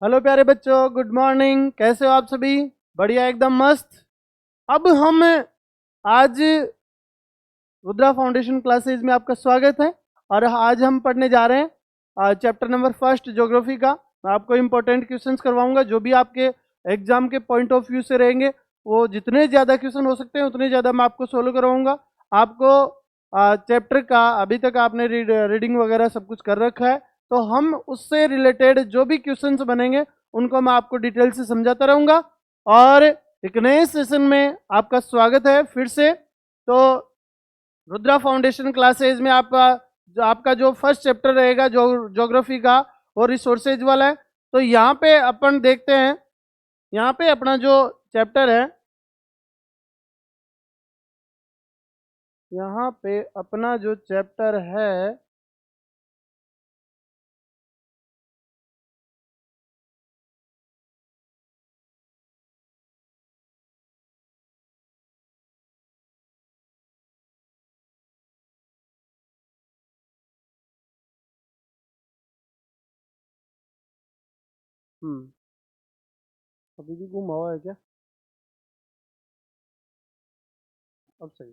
Hello प्यारे बच्चों, good morning. कैसे हो आप सभी? बढ़िया, एकदम मस्त। अब हम आज रुद्रा फाउंडेशन क्लासेज में आपका स्वागत है। और आज हम पढ़ने जा रहे हैं चैप्टर नंबर फर्स्ट, ज्योग्राफी का। मैं आपको इम्पोर्टेंट क्वेश्चंस करवाऊंगा जो भी आपके एग्जाम के पॉइंट ऑफ व्यू से रहेंगे। वो जितने ज़्यादा क्वेश्चन हो सकते हैं उतने ज़्यादा मैं आपको सोल्व करवाऊंगा। आपको चैप्टर का अभी तक आपने रीडिंग वगैरह सब कुछ कर रखा है, तो हम उससे रिलेटेड जो भी क्वेश्चंस बनेंगे उनको मैं आपको डिटेल से समझाता रहूँगा। और एक नए सेशन में आपका स्वागत है फिर से। तो रुद्रा फाउंडेशन क्लासेज में आपका जो फर्स्ट चैप्टर रहेगा जो ज्योग्राफी का, वो रिसोर्सेज वाला है। तो यहाँ पे अपन देखते हैं, यहाँ पे अपना जो चैप्टर है, यहाँ पे अपना जो चैप्टर है अभी भी गुम हुआ है क्या? अब सही।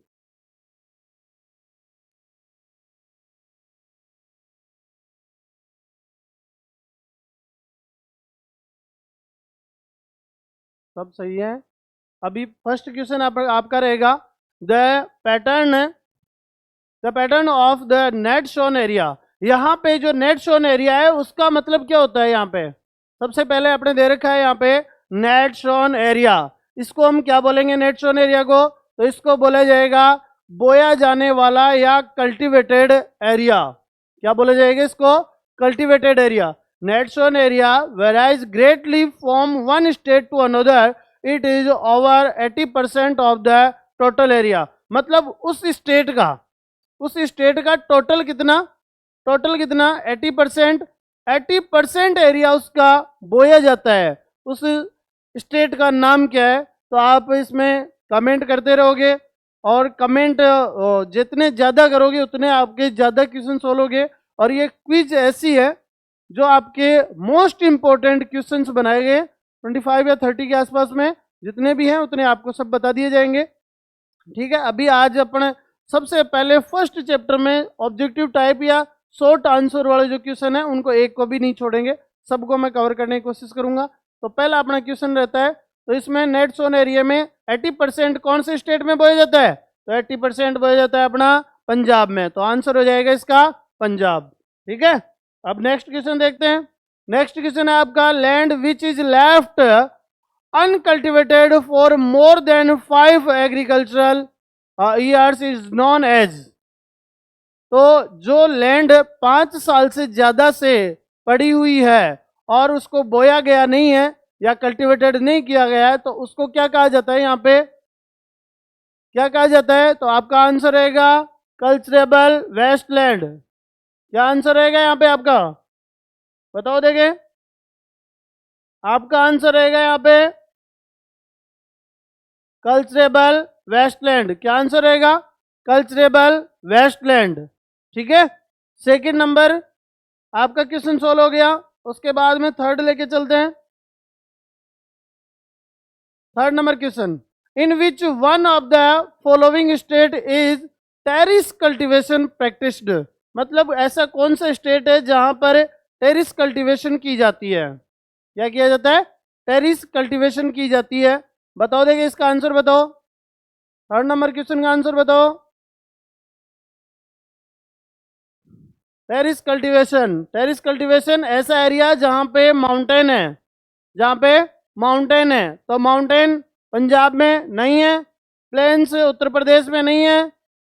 सब सही है। अभी फर्स्ट क्वेश्चन आपका रहेगा, the pattern the pattern of the net sown area. यहाँ पे जो नेट शोन एरिया है उसका मतलब क्या होता है? यहाँ पे सबसे पहले आपने दे रखा है यहाँ पे नेट शोन एरिया। इसको हम क्या बोलेंगे? नेट शोन एरिया को तो इसको बोला जाएगा बोया जाने वाला या कल्टीवेटेड एरिया। क्या बोला जाएगा इसको? Cultivated area. Net sown area varies greatly from one state to another. It is over 80% of the total area. मतलब उस स्टेट का टोटल कितना 80%। 80% एरिया उसका बोया जाता है। उस स्टेट का नाम क्या है? तो आप इसमें कमेंट करते रहोगे, और कमेंट जितने ज़्यादा करोगे उतने आपके ज़्यादा क्वेश्चन सोल्व होगे। और ये क्विज ऐसी है जो आपके मोस्ट इंपॉर्टेंट क्वेश्चंस बनाए गए 25 या 30 के आसपास में, जितने भी हैं उतने आपको सब बता दिए जाएंगे। ठीक है, अभी आज अपने सबसे पहले फर्स्ट चैप्टर में ऑब्जेक्टिव टाइप या शॉर्ट आंसर वाले जो क्वेश्चन है उनको एक को भी नहीं छोड़ेंगे, सबको मैं कवर करने की कोशिश करूंगा। तो पहला अपना क्वेश्चन रहता है, तो इसमें नेट जोन एरिया में 80% कौन से स्टेट में बोया जाता है? तो 80% बोया जाता है अपना पंजाब में। तो आंसर हो जाएगा इसका पंजाब। ठीक है, अब नेक्स्ट क्वेश्चन देखते हैं। नेक्स्ट क्वेश्चन है आपका, land which is left uncultivated for more than 5 agricultural years is known as. तो जो लैंड 5 साल से ज्यादा से पड़ी हुई है और उसको बोया गया नहीं है या कल्टीवेटेड नहीं किया गया है, तो उसको क्या कहा जाता है? यहाँ पे क्या कहा जाता है? तो आपका आंसर रहेगा कल्चरेबल वेस्टलैंड। क्या आंसर रहेगा यहाँ पे आपका? बताओ देखे। आपका आंसर रहेगा यहाँ पे कल्चरेबल वेस्टलैंड। क्या आंसर रहेगा? Culturable wasteland. ठीक है, सेकंड नंबर आपका क्वेश्चन सोल्व हो गया। उसके बाद में थर्ड लेके चलते हैं। Third number question, in which one of the following state is terrace cultivation practised. मतलब ऐसा कौन सा स्टेट है जहां पर टेरिस कल्टीवेशन की जाती है? क्या किया जाता है? टेरिस कल्टीवेशन की जाती है। बताओ देखिए, इसका आंसर बताओ। थर्ड नंबर क्वेश्चन का आंसर बताओ। टेरिस कल्टीवेशन ऐसा एरिया जहां पे माउंटेन है, जहां पे माउंटेन है। तो माउंटेन पंजाब में नहीं है, प्लेन्स उत्तर प्रदेश में नहीं है,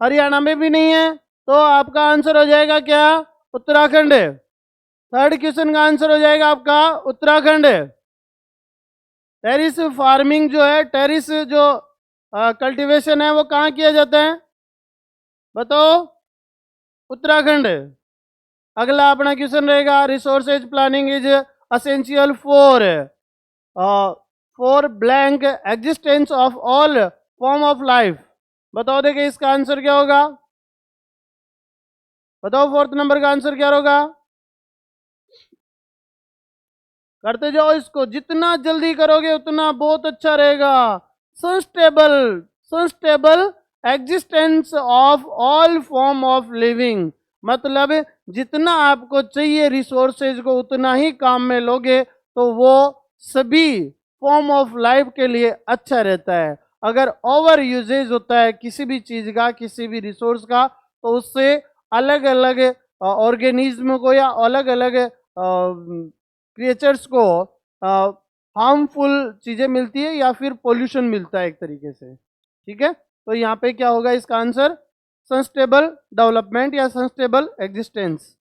हरियाणा में भी नहीं है। तो आपका आंसर हो जाएगा क्या? उत्तराखंड। थर्ड क्वेश्चन का आंसर हो जाएगा आपका उत्तराखंड। टेरिस फार्मिंग जो है, टेरिस जो कल्टीवेशन है वो कहाँ किया जाता है? बताओ। उत्तराखंड। अगला अपना क्वेश्चन रहेगा, resources planning is essential for blank existence of all form of life. बताओ देखिए, इसका आंसर क्या होगा? बताओ, फोर्थ नंबर का आंसर क्या होगा? करते जाओ इसको, जितना जल्दी करोगे उतना बहुत अच्छा रहेगा। Sustainable existence of all form of living, मतलब जितना आपको चाहिए रिसोर्सेज को उतना ही काम में लोगे तो वो सभी फॉर्म ऑफ लाइफ के लिए अच्छा रहता है। अगर ओवर यूजेज होता है किसी भी चीज का, किसी भी रिसोर्स का, तो उससे अलग अलग ऑर्गेनिज्म को या अलग अलग क्रिएचर्स को हार्मफुल चीजें मिलती है या फिर पोल्यूशन मिलता है एक तरीके से। ठीक है, तो यहाँ पे क्या होगा इसका आंसर, सस्टेनेबल डेवलपमेंट या सस्टेनेबल एग्जिस्टेंस।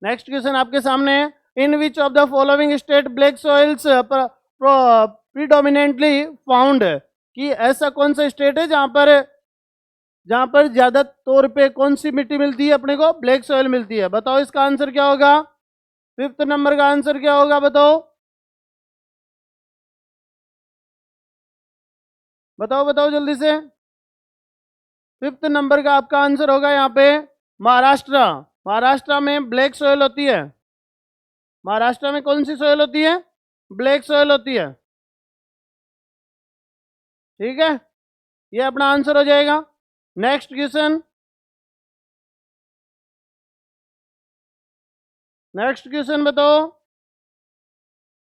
नेक्स्ट क्वेश्चन आपके सामने है, in which of the following state black soils predominantly found, कि ऐसा कौन सा स्टेट है जहां पर ज्यादा तौर पे कौन सी मिट्टी मिलती है अपने को, ब्लैक सॉइल मिलती है। बताओ इसका आंसर क्या होगा, 5th नंबर का आंसर क्या होगा, बताओ बताओ बताओ जल्दी से। 5th नंबर का आपका आंसर होगा यहाँ पे महाराष्ट्र। महाराष्ट्र में ब्लैक सॉइल होती है। महाराष्ट्र में कौन सी सॉइल होती है, ब्लैक सॉइल होती है। ठीक है, ये अपना आंसर हो जाएगा। नेक्स्ट क्वेश्चन, नेक्स्ट क्वेश्चन बताओ,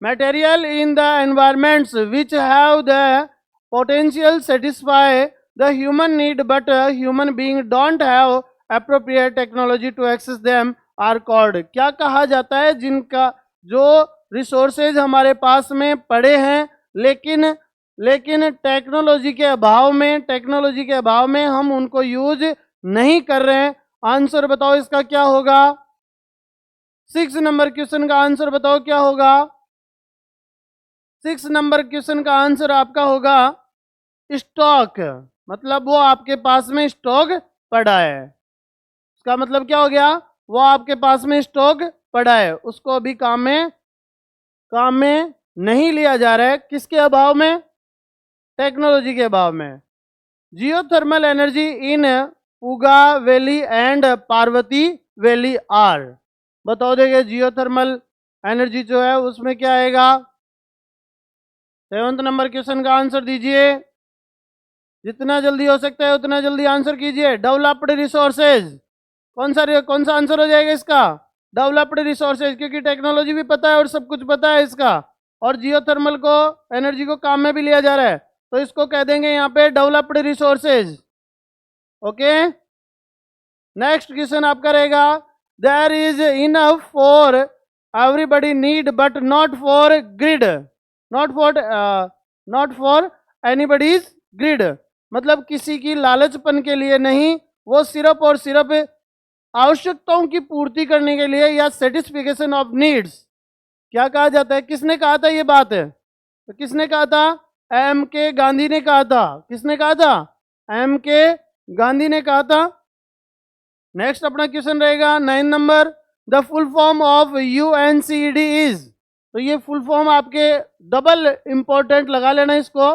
material in the environments which have the potential satisfy the human need but human being don't have appropriate technology to access them are called. क्या कहा जाता है जिनका जो रिसोर्सेज हमारे पास में पड़े हैं लेकिन टेक्नोलॉजी के अभाव में हम उनको यूज नहीं कर रहे हैं। आंसर बताओ इसका क्या होगा, 6 नंबर क्वेश्चन का आंसर बताओ क्या होगा। 6 नंबर क्वेश्चन का आंसर आपका होगा स्टॉक, मतलब वो आपके पास में स्टॉक पड़ा है। इसका मतलब क्या हो गया, वो आपके पास में स्टॉक पड़ा है, उसको अभी काम में नहीं लिया जा रहा है। किसके अभाव में, टेक्नोलॉजी के अभाव में। Geothermal energy in Puga valley and Parvati valley are, बताओ देखिए जियोथर्मल एनर्जी जो है उसमें क्या आएगा। 7th नंबर क्वेश्चन का आंसर दीजिए, जितना जल्दी हो सकता है उतना जल्दी आंसर कीजिए। डेवलप्ड रिसोर्सेज, कौन सा आंसर हो जाएगा इसका, डेवलप्ड रिसोर्सेज, क्योंकि टेक्नोलॉजी भी पता है और सब कुछ पता है इसका, और जियोथर्मल को एनर्जी को काम में भी लिया जा रहा है, तो इसको कह देंगे यहाँ पे developed resources. Okay, next question आपका रहेगा, there is enough for everybody need but not for greed, not for anybody's greed, मतलब किसी की लालचपन के लिए नहीं, वो सिर्फ और सिर्फ आवश्यकताओं की पूर्ति करने के लिए या सेटिस्फिकेशन ऑफ नीड्स। क्या कहा जाता है, किसने कहा था ये बात है, तो किसने कहा था, M.K. गांधी ने कहा था। किसने कहा था, M.K. गांधी ने कहा था। नेक्स्ट अपना क्वेश्चन रहेगा 9 number, the full form of UNCED is, तो ये फुल फॉर्म आपके डबल इंपॉर्टेंट लगा लेना, इसको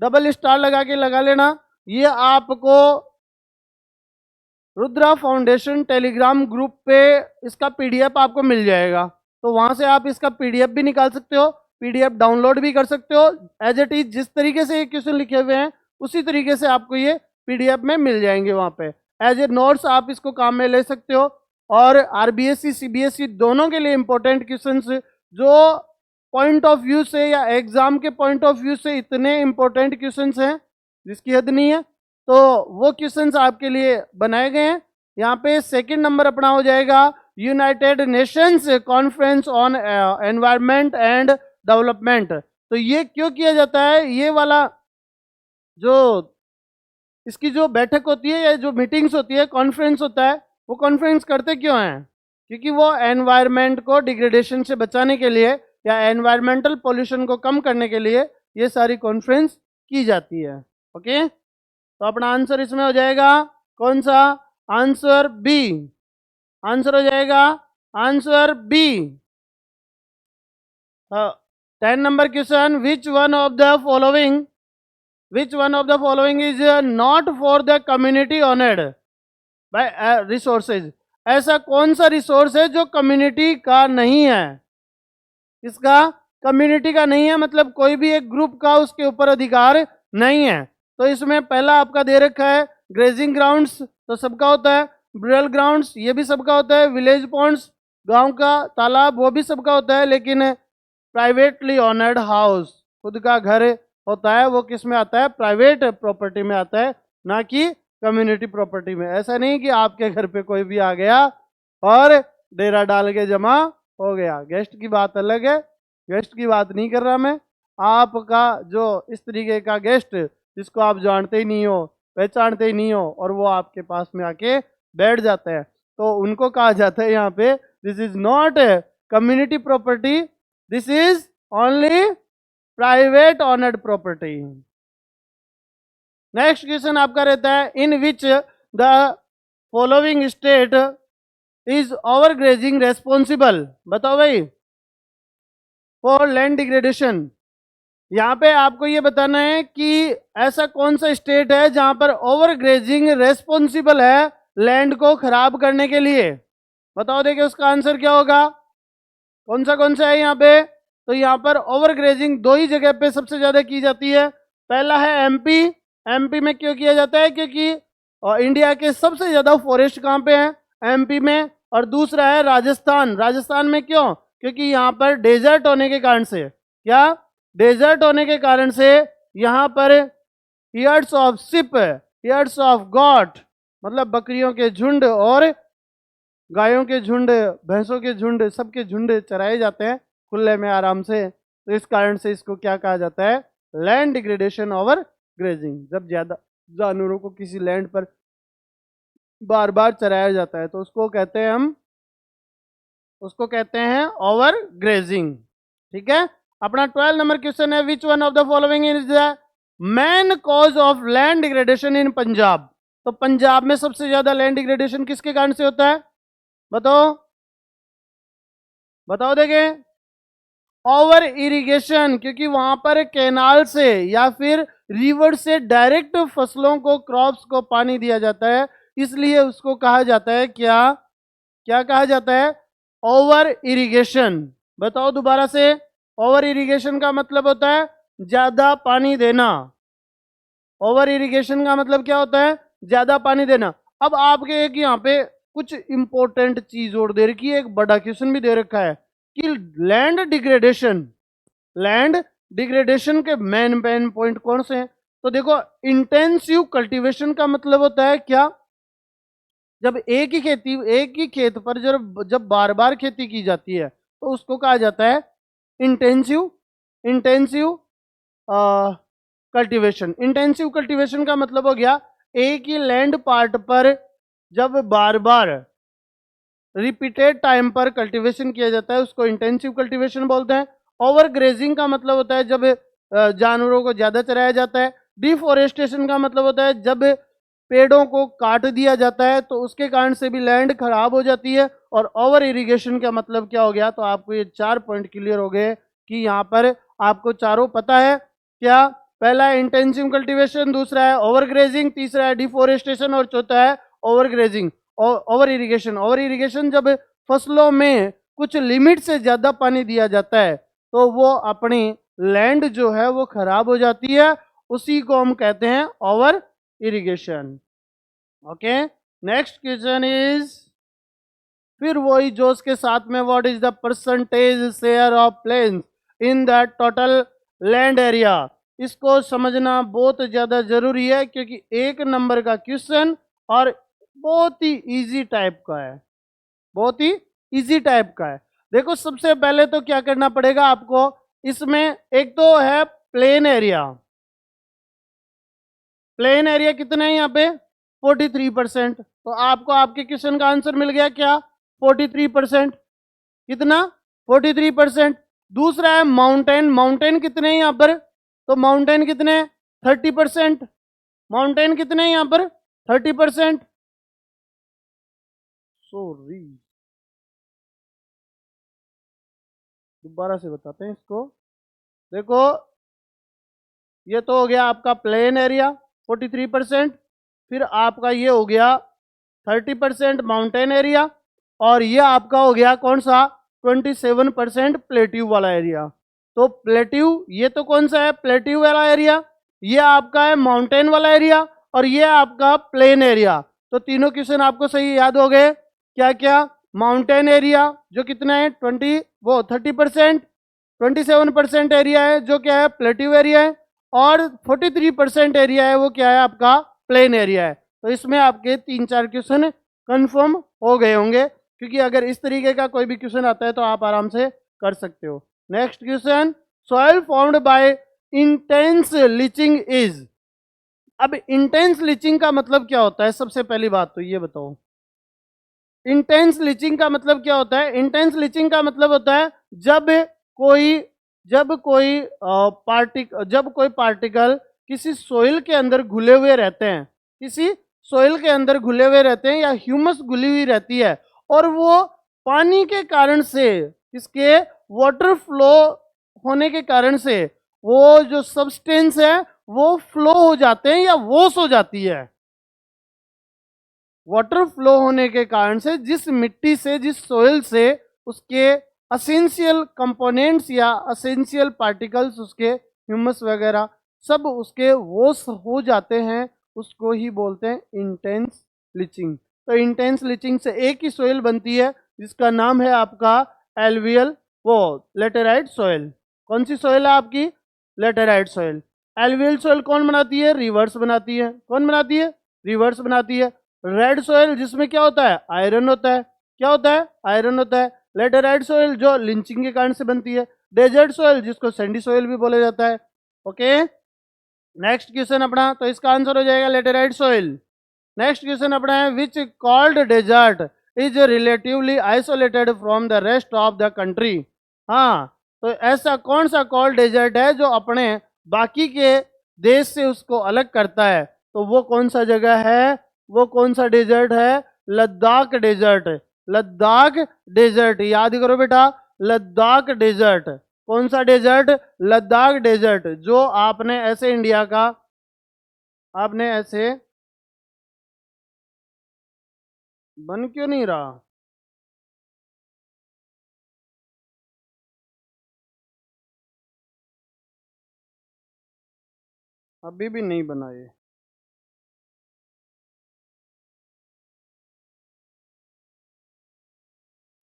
डबल स्टार लगा के लगा लेना। ये आपको रुद्रा फाउंडेशन टेलीग्राम ग्रुप पे इसका PDF आपको मिल जाएगा, तो वहां से आप इसका PDF भी निकाल सकते हो, PDF डाउनलोड भी कर सकते हो। एज इट इज जिस तरीके से ये क्वेश्चन लिखे हुए हैं उसी तरीके से आपको ये PDF में मिल जाएंगे, वहां पे एज ए नोट्स आप इसको काम में ले सकते हो। और RBSE CBSE दोनों के लिए इंपॉर्टेंट क्वेश्चन जो पॉइंट ऑफ व्यू से या एग्जाम के पॉइंट ऑफ व्यू से इतने इंपॉर्टेंट क्वेश्चन हैं जिसकी हद नहीं है, तो वो क्वेश्चंस आपके लिए बनाए गए हैं। यहाँ पे 2nd नंबर अपना हो जाएगा United Nations conference on environment and development. तो ये क्यों किया जाता है, ये वाला जो इसकी जो बैठक होती है या जो मीटिंग्स होती है, कॉन्फ्रेंस होता है, वो कॉन्फ्रेंस करते क्यों हैं, क्योंकि वो एनवायरनमेंट को डिग्रेडेशन से बचाने के लिए या एनवायरमेंटल पोल्यूशन को कम करने के लिए ये सारी कॉन्फ्रेंस की जाती है। ओके, तो अपना आंसर इसमें हो जाएगा कौन सा, आंसर बी, आंसर हो जाएगा answer B. 10 number question, which one of the following is not for the community owned by resources, ऐसा कौन सा रिसोर्स है जो कम्युनिटी का नहीं है। इसका कम्युनिटी का नहीं है, मतलब कोई भी एक ग्रुप का उसके ऊपर अधिकार नहीं है। तो इसमें पहला आपका दे रखा है ग्रेजिंग ग्राउंड्स, तो सबका होता है। ब्रियल ग्राउंड्स, ये भी सबका होता है। विलेज पॉन्ड्स, गांव का तालाब, वो भी सबका होता है। लेकिन प्राइवेटली ऑनर्ड हाउस, खुद का घर होता है, वो किस में आता है? प्राइवेट प्रॉपर्टी में आता है, ना कि कम्युनिटी प्रॉपर्टी में। ऐसा नहीं कि आपके घर पे कोई भी आ गया और डेरा डाल के जमा हो गया। गेस्ट की बात अलग है, गेस्ट की बात नहीं कर रहा मैं। आपका जो इस तरीके का गेस्ट जिसको आप जानते ही नहीं हो, पहचानते ही नहीं हो, और वो आपके पास में आके बैठ जाता है, तो उनको कहा जाता है यहाँ पे this is not a community property, this is only private owned property. Next question आपका रहता है in which the following state is over grazing responsible. बताओ भाई, फॉर लैंड डिग्रेडेशन। यहाँ पे आपको ये बताना है कि ऐसा कौन सा स्टेट है जहां पर ओवर ग्रेजिंग रेस्पॉन्सिबल है लैंड को खराब करने के लिए। बताओ, देखिए उसका आंसर क्या होगा, कौन सा है यहाँ पे। तो यहाँ पर ओवर ग्रेजिंग दो ही जगह पे सबसे ज्यादा की जाती है। पहला है एमपी। एमपी में क्यों किया जाता है? क्योंकि इंडिया के सबसे ज्यादा फॉरेस्ट कहाँ पे है? एमपी में। और दूसरा है राजस्थान। राजस्थान में क्यों? क्योंकि यहाँ पर डेजर्ट होने के कारण से, क्या डेजर्ट होने के कारण से यहाँ पर हियर्ड्स ऑफ शिप, हियर्ड्स ऑफ गॉट, मतलब बकरियों के झुंड और गायों के झुंड, भैंसों के झुंड, सबके झुंड चराए जाते हैं खुले में आराम से। तो इस कारण से इसको क्या कहा जाता है? Land degradation over grazing. जब ज्यादा जानवरों को किसी लैंड पर बार बार चराया जाता है तो उसको कहते हैं हम, उसको कहते हैं ओवर ग्रेजिंग। ठीक है। अपना 12 नंबर क्वेश्चन है विच one of the following is the main cause of land degradation इन पंजाब। तो पंजाब में सबसे ज्यादा लैंड डिग्रेडेशन किसके कारण से होता है? बताओ, बताओ देखें। ओवर इरिगेशन, क्योंकि वहां पर कैनाल से या फिर रिवर से डायरेक्ट फसलों को, क्रॉप्स को पानी दिया जाता है, इसलिए उसको कहा जाता है क्या? क्या कहा जाता है? Over irrigation. बताओ दोबारा से। ओवर इरिगेशन का मतलब होता है ज्यादा पानी देना। ओवर इरिगेशन का मतलब क्या होता है? ज्यादा पानी देना। अब आपके एक यहाँ पे कुछ इंपॉर्टेंट चीज और दे रखी है, एक बड़ा क्वेश्चन भी दे रखा है कि लैंड डिग्रेडेशन, लैंड डिग्रेडेशन के मेन पॉइंट कौन से हैं? तो देखो, इंटेंसिव कल्टीवेशन का मतलब होता है क्या? जब एक ही खेती, एक ही खेत पर जब बार बार खेती की जाती है तो उसको कहा जाता है intensive, intensive cultivation. Intensive cultivation का मतलब हो गया एक ही लैंड पार्ट पर जब बार बार रिपीटेड टाइम पर कल्टीवेशन किया जाता है उसको इंटेंसिव कल्टीवेशन बोलते हैं। ओवर ग्रेजिंग का मतलब होता है जब जानवरों को ज्यादा चराया जाता है। डिफोरेस्टेशन का मतलब होता है जब पेड़ों को काट दिया जाता है तो उसके कारण से भी लैंड खराब हो जाती है। और ओवर इरिगेशन का मतलब क्या हो गया? तो आपको ये 4 पॉइंट क्लियर हो गए कि यहाँ पर आपको चारों पता है क्या? पहला है इंटेंसिव कल्टीवेशन, दूसरा है ओवर ग्रेजिंग, तीसरा है डिफोरेस्टेशन और चौथा है over grazing, over irrigation. Over irrigation जब फसलों में कुछ लिमिट से ज्यादा पानी दिया जाता है तो वो अपनी लैंड जो है वो खराब हो जाती है, उसी को हम कहते हैं over irrigation. Okay, next question is फिर वही जोश के साथ में, what is the percentage share of plains in the total land area. इसको समझना बहुत ज्यादा जरूरी है क्योंकि 1 नंबर का क्वेश्चन और बहुत ही इजी टाइप का है, बहुत ही इजी टाइप का है। देखो, सबसे पहले तो क्या करना पड़ेगा आपको, इसमें एक तो है प्लेन एरिया। प्लेन एरिया कितना है यहाँ पे? 43%। तो आपको आपके क्वेश्चन का आंसर मिल गया क्या? 43%। कितना? 43%। दूसरा है माउंटेन। माउंटेन कितने हैं यहाँ पर? तो माउंटेन कितने? 30%। माउंटेन कितने हैं यहाँ पर? 30%। सॉरी, दोबारा से बताते हैं इसको। देखो, ये तो हो गया आपका प्लेन एरिया 43%, फिर आपका ये हो गया 30% माउंटेन एरिया, और ये आपका हो गया कौन सा? 27% प्लेट्यू वाला एरिया। तो प्लेट्यू ये तो कौन सा है, प्लेट्यू वाला एरिया, ये आपका है माउंटेन वाला एरिया, और ये आपका प्लेन एरिया। तो तीनों क्वेश्चन आपको सही याद हो गए। क्या क्या, माउंटेन एरिया जो कितना है 30%, 27% एरिया है जो क्या है प्लेट्यू एरिया है, और 43% एरिया है वो क्या है आपका प्लेन एरिया है। तो इसमें आपके 3-4 क्वेश्चन कंफर्म हो गए होंगे, क्योंकि अगर इस तरीके का कोई भी क्वेश्चन आता है तो आप आराम से कर सकते हो। Next question, soil formed by intense leaching is. अब इंटेंस लीचिंग का मतलब क्या होता है, सबसे पहली बात तो ये बताओ, इंटेंस लीचिंग का मतलब क्या होता है। इंटेंस लीचिंग का मतलब होता है जब कोई पार्टिकल किसी सोइल के अंदर घुले हुए रहते हैं, किसी सोइल के अंदर घुले हुए रहते हैं, या ह्यूमस घुली हुई रहती है, और वो पानी के कारण से, इसके वाटर फ्लो होने के कारण से वो जो सब्सटेंस है वो फ्लो हो जाते हैं या वॉश हो जाती है। वाटर फ्लो होने के कारण से जिस मिट्टी से, जिस सोइल से उसके असेंशियल कंपोनेंट्स या असेंशियल पार्टिकल्स, उसके ह्यूमस वगैरह सब उसके वॉश हो जाते हैं, उसको ही बोलते हैं इंटेंस लीचिंग। तो इंटेंस लीचिंग से एक ही सोइल बनती है जिसका नाम है आपका एल्वियल वो लेटेराइट सॉइल। कौन सी सॉइल है आपकी, लेटेराइट सॉइल। एल्वियल सॉइल कौन बनाती है, रिवर्स बनाती है। कौन बनाती है, रिवर्स बनाती है। रेड सॉइल जिसमें क्या होता है, आयरन होता है। क्या होता है, आयरन होता है। लेटेराइट सॉइल जो लिंचिंग के कारण से बनती है। डेजर्ट सॉइल जिसको सैंडी सॉइल भी बोला जाता है। ओके, नेक्स्ट क्वेश्चन अपना, तो इसका आंसर हो जाएगा लेटेराइट सॉइल। नेक्स्ट क्वेश्चन अपना है, which cold desert is relatively isolated from the rest of the country. हाँ, तो ऐसा कौन सा कॉल्ड डेजर्ट है जो अपने बाकी के देश से उसको अलग करता है। तो वो कौन सा जगह है, वो कौन सा डेजर्ट है, लद्दाख डेजर्ट। लद्दाख डेजर्ट याद करो बेटा, लद्दाख डेजर्ट। कौन सा डेजर्ट, लद्दाख डेजर्ट। जो आपने ऐसे इंडिया का, आपने ऐसे बन क्यों नहीं रहा, अभी भी नहीं बना ये।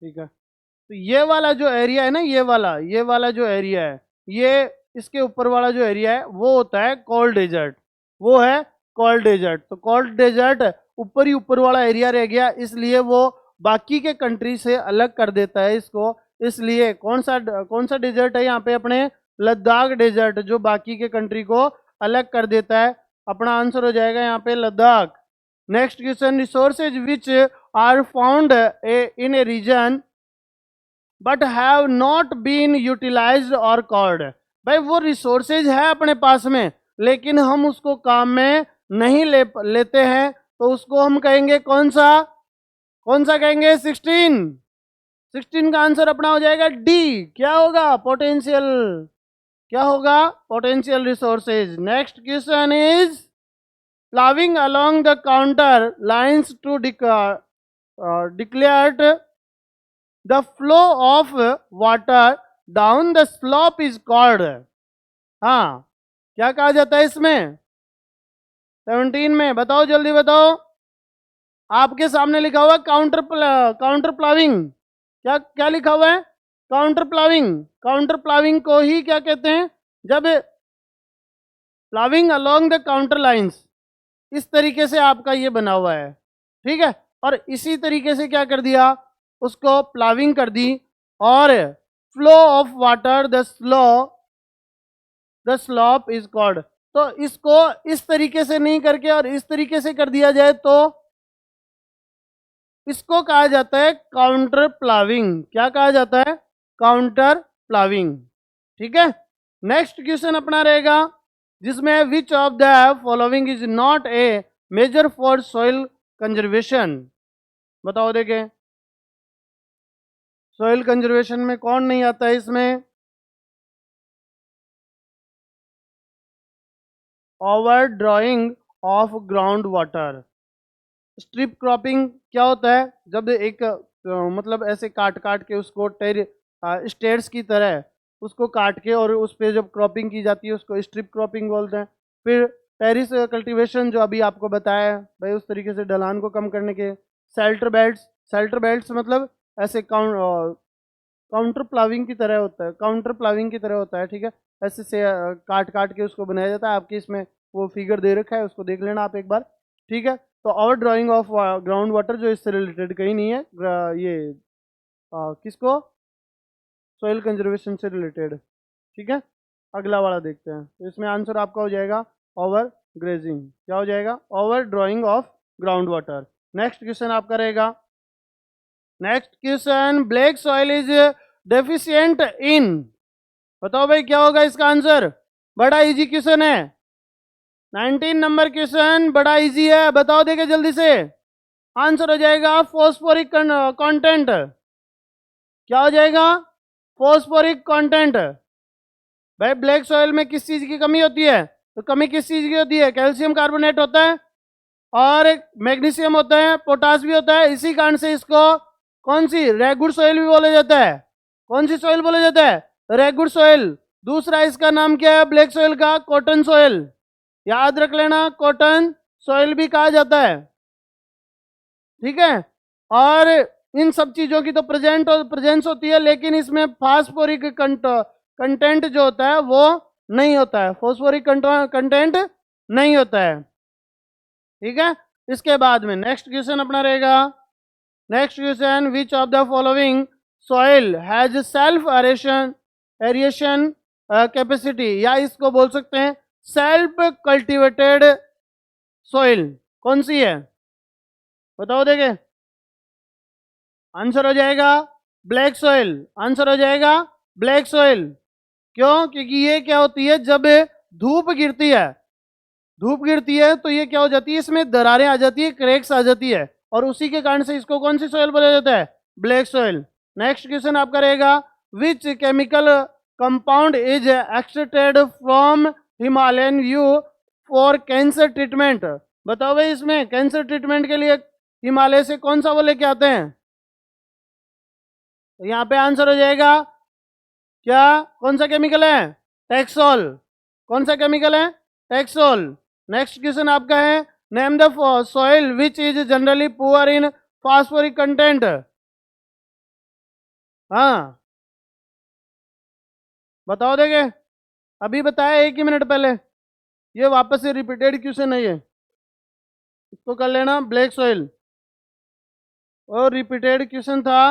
ठीक है, तो ये वाला जो एरिया है ना, ये वाला जो एरिया है, ये इसके ऊपर वाला जो एरिया है वो होता है कोल्ड डेजर्ट। वो है कोल्ड डेजर्ट। तो कोल्ड डेजर्ट ऊपर ही ऊपर वाला एरिया रह गया, इसलिए वो बाकी के कंट्री से अलग कर देता है इसको। इसलिए कौन सा डेजर्ट है यहाँ पे अपने, लद्दाख डेजर्ट, जो बाकी के कंट्री को अलग कर देता है। अपना आंसर हो जाएगा यहाँ पे Ladakh. Next question, resources which are found in a region but have not been utilized are called. भाई वो रिसोर्सेज है अपने पास में, लेकिन हम उसको काम में नहीं लेते हैं, तो उसको हम कहेंगे कौन सा कहेंगे, 16 का आंसर अपना हो जाएगा डी। क्या होगा, पोटेंशियल। क्या होगा, potential resources. Next question is, ploughing along the contour lines to declared the flow of water down the slope is called. हाँ, क्या कहा जाता है इसमें, 17 में बताओ, जल्दी बताओ। आपके सामने लिखा हुआ है काउंटर प्लाविंग। क्या क्या लिखा हुआ है, काउंटर प्लाविंग। काउंटर प्लाविंग को ही क्या कहते हैं, जब ploughing along the counter lines, इस तरीके से आपका ये बना हुआ है। ठीक है, और इसी तरीके से क्या कर दिया, उसको प्लाविंग कर दी, और flow of water the slope is called. तो इसको इस तरीके से नहीं करके और इस तरीके से कर दिया जाए तो इसको कहा जाता है काउंटर प्लाविंग। क्या कहा जाता है, काउंटर प्लाविंग। ठीक है, नेक्स्ट क्वेश्चन अपना रहेगा, जिसमें which of the following is not a measure for soil conservation. बताओ देखें, सॉइल कंजर्वेशन में कौन नहीं आता है इसमें, over drying of ground water. Strip cropping क्या होता है, जब एक तो मतलब ऐसे काट काट के उसको स्टेयर्स की तरह उसको काट के और उस पे जब क्रॉपिंग की जाती है उसको स्ट्रिप क्रॉपिंग बोलते हैं। फिर टेरिस कल्टीवेशन जो अभी आपको बताया है भाई, उस तरीके से ढलान को कम करने के। सेल्टर बेल्ट्स मतलब ऐसे काउंटर प्लाविंग की तरह होता है, काउंटर प्लाविंग की तरह होता है, ठीक है। ऐसे से काट काट के उसको बनाया जाता है। आपके इसमें वो फिगर दे रखा है, उसको देख लेना आप एक बार, ठीक है। तो और ड्राइंग ऑफ ग्राउंड वाटर जो इससे रिलेटेड कहीं नहीं है, ये किसको, सॉइल कंजर्वेशन से रिलेटेड, ठीक है। अगला वाला देखते हैं। तो इसमें आंसर आपका हो जाएगा ओवर ग्रेजिंग। क्या हो जाएगा? Over drying of ground water. Next question आपका रहेगा, next question, black soil is deficient in, बताओ भाई क्या होगा इसका आंसर। बड़ा इजी क्वेश्चन है, 19 नंबर क्वेश्चन, बड़ा इजी है, बताओ देखे जल्दी से। आंसर हो जाएगा फॉस्फोरिक कंटेंट। क्या हो जाएगा? Phosphoric content. भाई ब्लैक सॉइल में किस चीज की कमी होती है? तो कमी किस चीज की होती है? कैल्शियम कार्बोनेट होता है और मैग्नीशियम होता है, पोटास भी होता है। इसी कारण से इसको कौन सी, रेगुड सॉइल भी बोला जाता है। कौन सी सॉइल बोला जाता है? रेगुड सॉइल। दूसरा इसका नाम क्या है ब्लैक सॉइल का? Cotton soil. याद रख लेना, कॉटन सॉइल भी कहा जाता है, ठीक है। और इन सब चीजों की तो प्रेजेंस होती है, लेकिन इसमें फास्फोरिक कंटेंट जो होता है वो नहीं होता है, फॉस्फोरिक कंटेंट नहीं होता है, ठीक है। इसके बाद में नेक्स्ट क्वेश्चन अपना रहेगा, next question, which of the following soil has self aeration capacity, या इसको बोल सकते हैं सेल्फ कल्टीवेटेड सॉइल, कौन सी है? बताओ देखे। आंसर हो जाएगा ब्लैक सॉइल। आंसर हो जाएगा ब्लैक सॉइल। क्यों? क्योंकि ये क्या होती है, जब धूप गिरती है, धूप गिरती है तो ये क्या हो जाती है, इसमें दरारें आ जाती है, क्रैक्स आ जाती है, और उसी के कारण से इसको कौन सी सॉइल बोला जाता है? Black soil. नेक्स्ट क्वेश्चन आपका रहेगा, which chemical compound is extracted from Himalayan view for cancer treatment, बताओ भाई इसमें कैंसर ट्रीटमेंट के लिए हिमालय से कौन सा वो लेके आते हैं? तो यहाँ पे आंसर हो जाएगा क्या, कौन सा केमिकल है? टैक्सोल। कौन सा केमिकल है? टैक्सोल। नेक्स्ट क्वेश्चन आपका है, name the soil which is generally poor in phosphoric content. हाँ बताओ देखे, अभी बताया 1 ही मिनट पहले, ये वापस से रिपीटेड क्वेश्चन है ये, इसको कर लेना ब्लैक सॉइल, और रिपीटेड क्वेश्चन था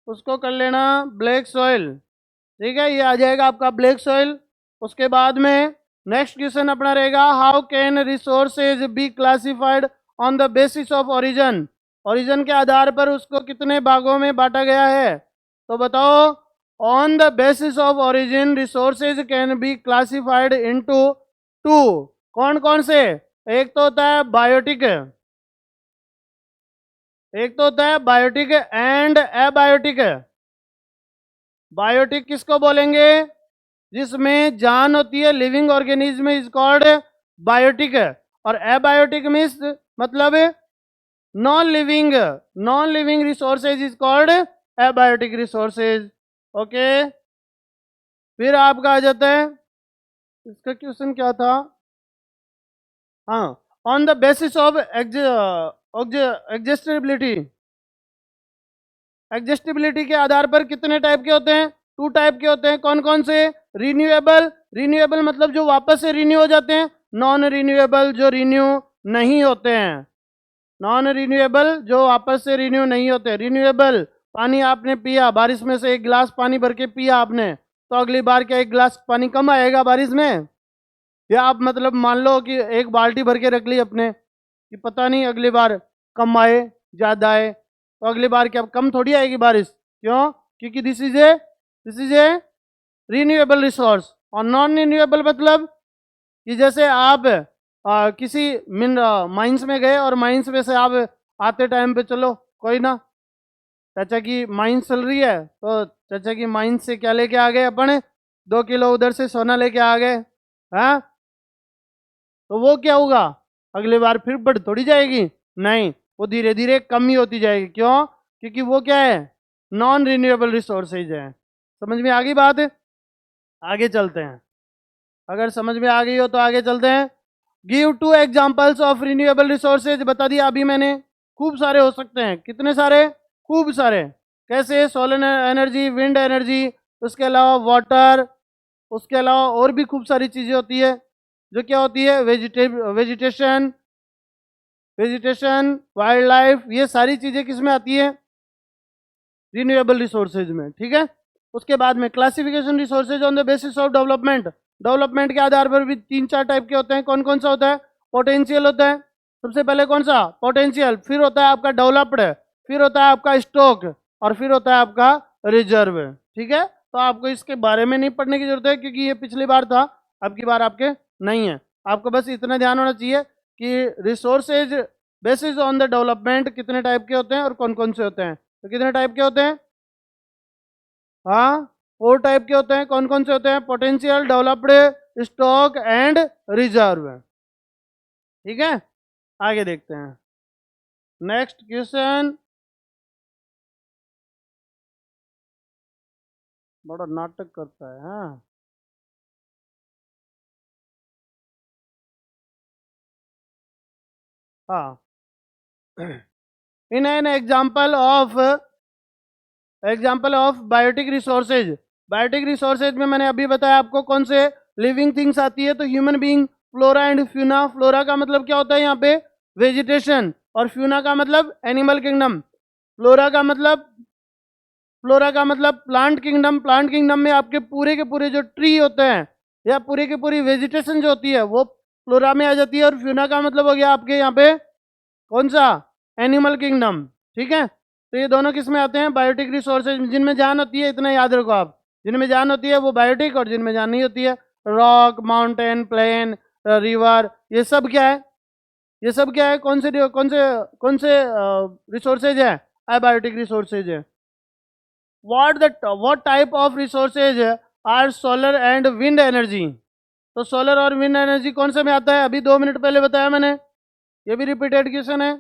उसको कर लेना ब्लैक सॉइल, ठीक है। ये आ जाएगा आपका ब्लैक सॉइल। उसके बाद में नेक्स्ट क्वेश्चन अपना रहेगा, how can resources be classified on the basis of origin, origin के आधार पर उसको कितने भागों में बांटा गया है? तो बताओ, on the basis of origin resources can be classified into 2, कौन कौन से? एक तो होता है बायोटिक, एक तो होता है बायोटिक एंड एबायोटिक। बायोटिक किसको बोलेंगे? जिसमें जान होती है, living organism is called biotic. और एबायोटिक मीन्स मतलब non living resources is called abiotic resources, okay. फिर आपका आ जाता है, इसका क्वेश्चन क्या था, हाँ, ऑन द बेसिस ऑफ एग्जिस्टेबिलिटी, एग्जिस्टेबिलिटी के आधार पर कितने टाइप के होते हैं? 2 टाइप के होते हैं, कौन कौन से? रिन्यूएबल, रिन्यूएबल मतलब जो वापस से रिन्यू हो जाते हैं, नॉन रिन्यूएबल जो रिन्यू नहीं होते हैं, नॉन रिन्यूएबल जो वापस से रिन्यू नहीं होते। रिन्यूएबल, पानी आपने पिया, बारिश में से 1 गिलास पानी भर के पिया आपने, तो अगली बार क्या 1 गिलास पानी कम आएगा बारिश में? या आप मतलब मान लो कि 1 बाल्टी भर के रख ली अपने, कि पता नहीं अगली बार कम आए ज़्यादा आए, तो अगली बार क्या कम थोड़ी आएगी बारिश, क्यों? क्योंकि this is a renewable resource. और नॉन रिन्यूएबल मतलब कि जैसे आप किसी माइंस में गए और माइंस में से आप आते टाइम पे, चलो कोई ना, चाचा की माइंस चल रही है तो चाचा की माइंस से क्या लेके आ गए अपन, 2 किलो उधर से सोना लेके आ गए, हाँ, तो वो क्या होगा, अगली बार फिर बढ़ थोड़ी जाएगी, नहीं, वो धीरे धीरे कम ही होती जाएगी। क्यों? क्योंकि वो क्या है, नॉन रिन्यूएबल रिसोर्सेज है। समझ में आ गई बात? आगे चलते हैं, अगर समझ में आ गई हो तो आगे चलते हैं। Give 2 examples of renewable resources, बता दिया अभी मैंने, खूब सारे हो सकते हैं। कितने सारे? खूब सारे। कैसे? सोलर एनर्जी, विंड एनर्जी, उसके अलावा वाटर, उसके अलावा और भी खूब सारी चीज़ें होती है। जो क्या होती है? वेजिटेशन, वाइल्ड लाइफ, ये सारी चीज़ें किस में आती है? रिन्यूएबल रिसोर्सेज में। ठीक है। उसके बाद में classification resources on the basis of development, development के आधार पर भी 3-4 टाइप के होते हैं। कौन कौन सा होता है? पोटेंशियल होता है सबसे पहले, कौन सा? पोटेंशियल। फिर होता है आपका डेवलप्ड, फिर होता है आपका स्टॉक, और फिर होता है आपका रिजर्व। ठीक है। तो आपको इसके बारे में नहीं पढ़ने की जरूरत है, क्योंकि ये पिछली बार था, अब की बार आपके नहीं है। आपको बस इतना ध्यान होना चाहिए कि resources basis on the development कितने टाइप के होते हैं और कौन कौन से होते हैं। तो कितने टाइप के होते हैं? हाँ, 4 टाइप के होते हैं। कौन कौन से होते हैं? Potential, developed, stock and reserve. ठीक है। आगे देखते हैं नेक्स्ट क्वेश्चन। बड़ा नाटक करता है। हाँ, हाँ। In an example of biotic resources, biotic resources में मैंने अभी बताया आपको कौन से लिविंग थिंग्स आती है। तो human being, flora and fauna. Flora का मतलब क्या होता है यहाँ पे? वेजिटेशन। और फ्यूना का मतलब एनिमल किंगडम। फ्लोरा का मतलब प्लांट किंगडम। प्लांट किंगडम में आपके के पूरे जो ट्री होते हैं या पूरे की पूरी वेजिटेशन जो होती है वो फ्लोरा में आ जाती है। और फ्यूना का मतलब हो गया आपके यहाँ पे कौन सा? Animal kingdom. ठीक है। तो ये दोनों किस में आते हैं? Biotic resources. जिनमें जान होती है, इतना याद रखो आप, जिनमें जान होती है वो बायोटिक, और जिनमें जान नहीं होती है रॉक, माउंटेन, प्लेन, रिवर, ये सब क्या है? ये सब क्या है? कौन से रिसोर्सेज है? अबायोटिक रिसोर्सेज है। what type of resources are solar and wind energy? तो सोलर और विंड एनर्जी कौन से में आता है? अभी 2 मिनट पहले बताया मैंने, ये भी रिपीटेड क्वेश्चन है।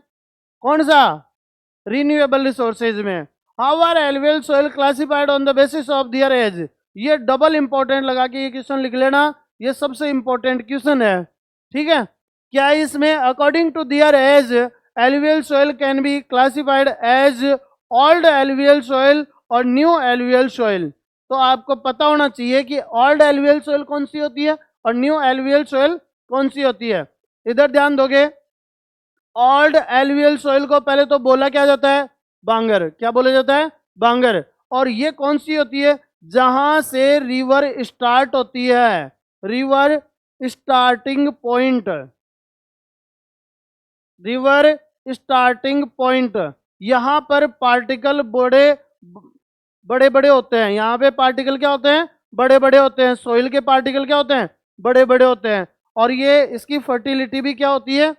कौन सा? रिन्यूएबल रिसोर्सेज में। How are alluvial soil classified on the basis of their age? ये डबल इंपॉर्टेंट लगा के ये क्वेश्चन लिख लेना, ये सबसे इंपॉर्टेंट क्वेश्चन है। ठीक है। क्या इसमें according to their age alluvial soil can be classified as old alluvial soil और न्यू एलुवियल सोइल? तो आपको पता होना चाहिए कि ओल्ड एलुवियल सोइल कौन सी होती है और न्यू एलुवियल सोइल कौन सी होती है। इधर ध्यान दोगे, ओल्ड एलुवियल सोइल को पहले तो बोला क्या जाता है? बांगर। क्या बोला जाता है? बांगर। और ये कौन सी होती है? जहां से रिवर स्टार्ट होती है, river starting point, river starting point. यहां पर पार्टिकल बड़े बड़े होते हैं। यहाँ पे पार्टिकल क्या होते हैं? बड़े बड़े होते हैं। सोइल के पार्टिकल क्या होते हैं? बड़े बड़े होते हैं। और ये इसकी फर्टिलिटी भी क्या होती है?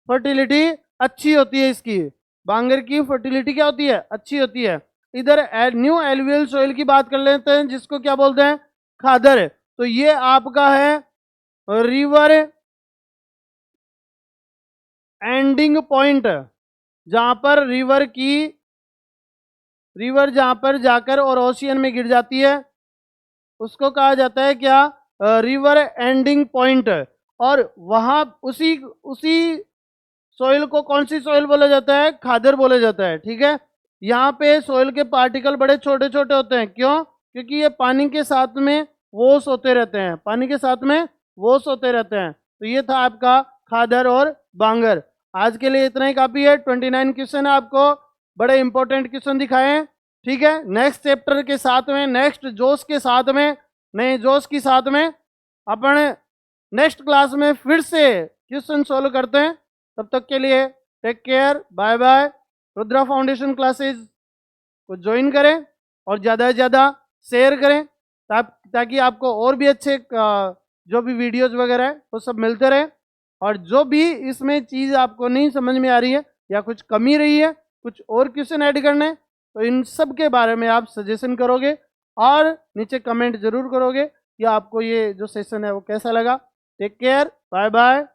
फर्टिलिटी अच्छी होती है इसकी। बांगर की फर्टिलिटी क्या होती है? अच्छी होती है। इधर न्यू एलुवियल सोइल की बात कर लेते हैं, जिसको क्या बोलते हैं? खादर। तो ये आपका है रिवर एंडिंग पॉइंट, जहां पर रिवर जहां पर जाकर और ओशियन में गिर जाती है, उसको कहा जाता है क्या? River ending point. और वहां उसी उसी सोइल को कौन सी सोइल बोला जाता है? खादर बोला जाता है। ठीक है। यहाँ पे सोइल के पार्टिकल बड़े छोटे छोटे होते हैं। क्यों? क्योंकि ये पानी के साथ में वॉश होते रहते हैं, पानी के साथ में वॉश होते रहते हैं। तो ये था आपका खादर और बांगर। आज के लिए इतना ही काफ़ी है। 29 क्वेश्चन है आपको, बड़े इंपॉर्टेंट क्वेश्चन दिखाए हैं। ठीक है। नेक्स्ट चैप्टर के साथ में, नेक्स्ट जोश के साथ में, नए जोश के साथ में अपन नेक्स्ट क्लास में फिर से क्वेश्चन सॉल्व करते हैं। तब तक के लिए take care, bye bye. Rudra foundation classes को ज्वाइन करें और ज़्यादा से ज़्यादा शेयर करें, ताकि आपको और भी अच्छे जो भी वीडियोस वगैरह है वो सब मिलते रहे। और जो भी इसमें चीज़ आपको नहीं समझ में आ रही है या कुछ कमी रही है, कुछ और क्वेश्चन ऐड करने, तो इन सब के बारे में आप सजेशन करोगे और नीचे कमेंट जरूर करोगे कि आपको ये जो सेशन है वो कैसा लगा। Take care, bye bye.